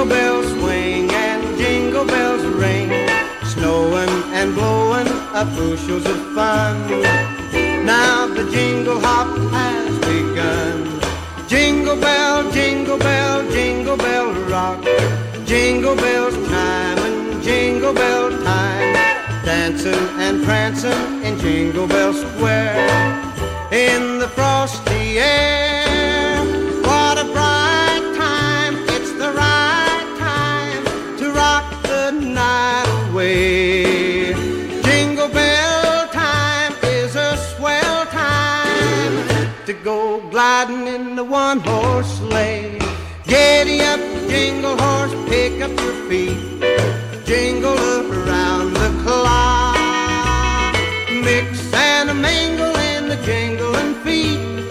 Jingle bells swing and jingle bells ring, snowing and blowing up bushels of fun. Now the jingle hop has begun. Jingle bell, jingle bell, jingle bell rock. Jingle bells chime and jingle bell time, dancing and prancing in Jingle Bell Square. In the frosty air, what a bright time. It's the right time to rock the night away. Jingle bell time is a swell time to go gliding in the one-horse sleigh. Giddy up, jingle horse, pick up your feet, jingle around the clock. Mix and a mingle in the jingling feet.